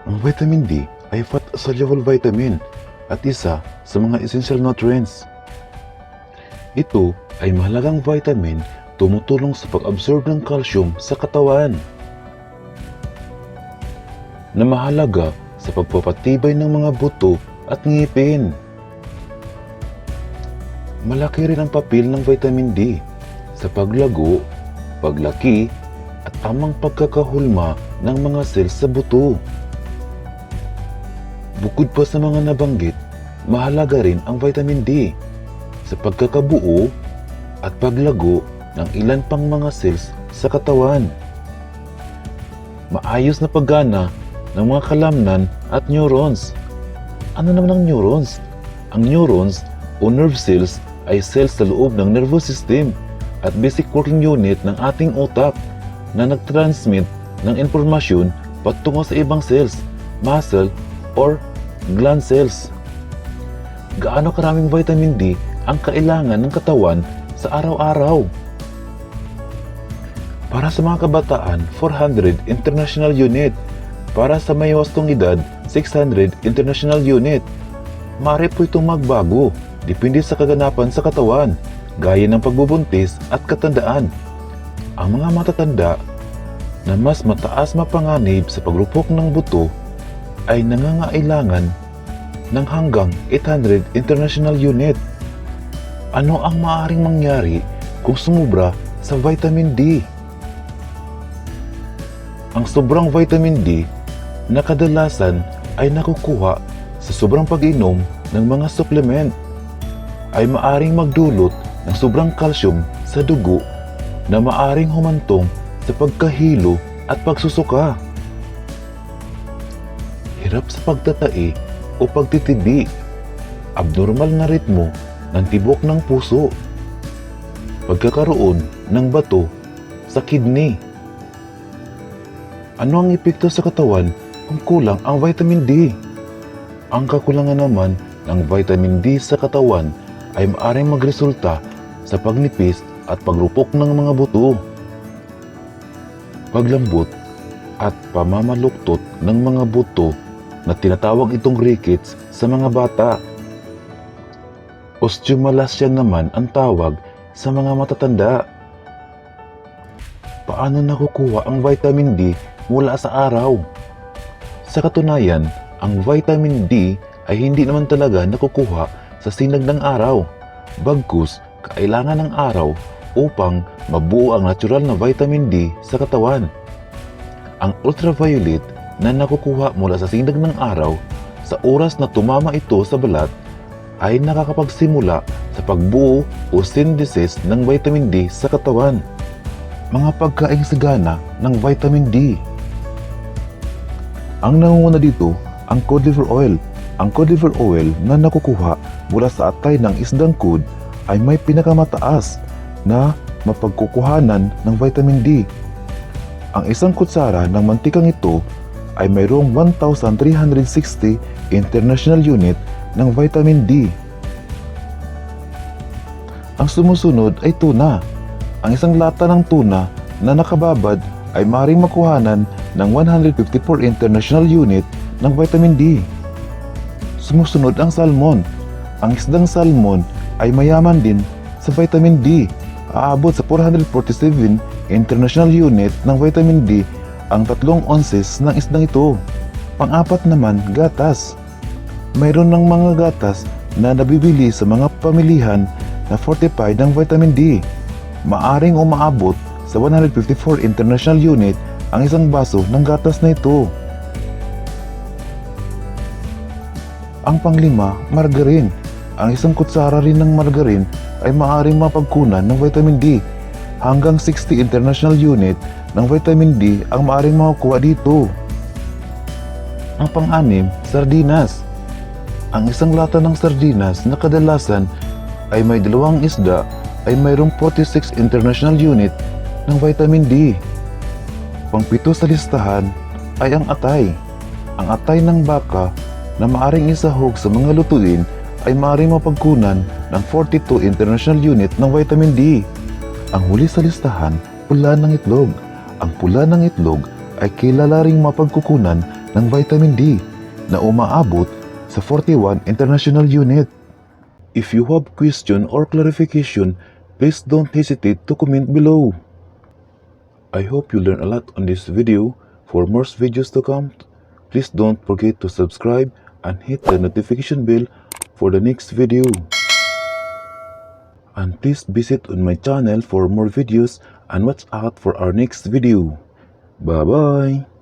Ang vitamin D ay fat-soluble vitamin at isa sa mga essential nutrients. Ito ay mahalagang vitamin tumutulong sa pag-absorb ng calcium sa katawan, na mahalaga sa pagpapatibay ng mga buto at ngipin. Malaki rin ang papel ng vitamin D sa paglago, paglaki at tamang pagkakahulma ng mga cells sa buto. Bukod pa sa mga nabanggit, mahalaga rin ang vitamin D sa pagkakabuo at paglago ng ilan pang mga cells sa katawan. Maayos na paggana ng mga kalamnan at neurons. Ano naman ang neurons? Ang neurons o nerve cells ay cells sa loob ng nervous system at basic working unit ng ating utak na nag-transmit ng impormasyon patungo sa ibang cells, muscle, or gland cells. Gaano karaming vitamin D ang kailangan ng katawan sa araw-araw? Para sa mga kabataan, 400 international unit. Para sa may wastong edad, 600 international unit. Maaari po itong magbago, depende sa kaganapan sa katawan, gaya ng pagbubuntis at katandaan. Ang mga matatanda na mas mataas mapanganib sa pagrupok ng buto ay nangangailangan ng hanggang 800 international unit. Ano ang maaaring mangyari kung sumubra sa vitamin D? Ang sobrang vitamin D na kadalasan ay nakukuha sa sobrang pag-inom ng mga supplement ay maaaring magdulot ng sobrang calcium sa dugo na maaaring humantong sa pagkahilo at pagsusuka, hirap sa pagtatai o pagtitibi, abnormal na ritmo ng tibok ng puso, pagkakaroon ng bato sa kidney. Ano ang epekto sa katawan kung kulang ang vitamin D? Ang kakulangan naman ng vitamin D sa katawan ay maaaring magresulta sa pagnipis at pagrupok ng mga buto, paglambot at pamamaluktot ng mga buto na tinatawag itong rickets sa mga bata. Osteomalasya naman ang tawag sa mga matatanda. Paano nakukuha ang vitamin D mula sa araw? Sa katunayan, ang vitamin D ay hindi naman talaga nakukuha sa sinag ng araw. Bagkus, kailangan ng araw upang mabuo ang natural na vitamin D sa katawan. Ang ultraviolet na nakukuha mula sa sinag ng araw sa oras na tumama ito sa balat ay nakakapagsimula sa pagbuo o synthesis ng vitamin D sa katawan. Mga pagkaing sagana ng vitamin D. Ang nangunguna dito, ang cod liver oil. Ang cod liver oil na nakukuha mula sa atay ng isdang cod ay may pinakamataas na mapagkukuhanan ng vitamin D. Ang isang kutsara ng mantikang ito ay mayroong 1,360 international unit ng vitamin D. Ang sumusunod ay tuna. Ang isang lata ng tuna na nakababad ay maaaring makuhanan ng 154 international unit ng vitamin D. Sumusunod ang salmon. Ang isdang salmon ay mayaman din sa vitamin D. Aabot sa 447 international unit ng vitamin D ang 3 ounces ng isdang ito. Pang-apat naman, gatas. Mayroon ng mga gatas na nabibili sa mga pamilihan na fortified ng vitamin D. Maaring umaabot sa 154 international unit ang isang baso ng gatas na ito. Ang panglima, margarine. Ang isang kutsara rin ng margarine ay maaaring mapagkunan ng vitamin D. Hanggang 60 international unit ng vitamin D ang maaaring makukuha dito. Ang pang-anim, sardinas. Ang isang lata ng sardinas na kadalasan ay may 2 isda ay mayroong 46 international unit ng vitamin D. Pang-7 sa listahan ay ang atay. Ang atay ng baka na maaring isahog sa mga lutuin ay maaaring mapagkunan ng 42 international unit ng vitamin D. Ang huli sa listahan, pula ng itlog. Ang pula ng itlog ay kilala ring mapagkukunan ng vitamin D na umaabot sa 41 international unit. If you have question or clarification, please don't hesitate to comment below. I hope you learned a lot on this video. For more videos to come, please don't forget to subscribe and hit the notification bell for the next video. And please visit on my channel for more videos and watch out for our next video. Bye bye!